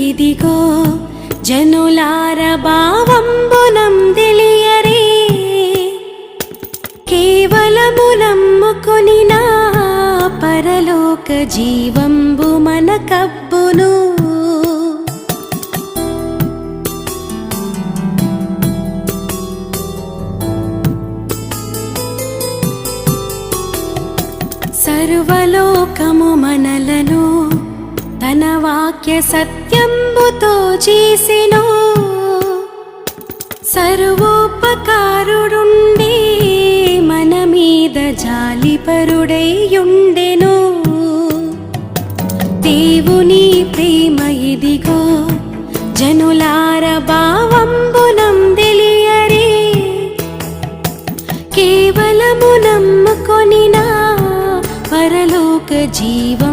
ఇదిగో జనులార భావంబునం తెలియరే కేవలము నమ్ముకొని నా పరలోక జీవంబు మనకబ్బును సర్వలోకము మనలను తన వాక్య సత్యంబుతో చేసెను సర్వోపకారుడుండే మన మీద జాలిపరుడై ఉండెను దేవుని ప్రేమ ఇదిగో జనులార భావంబునం తెలియరే కేవలము నమ్ముకొని నా పరలోక జీవం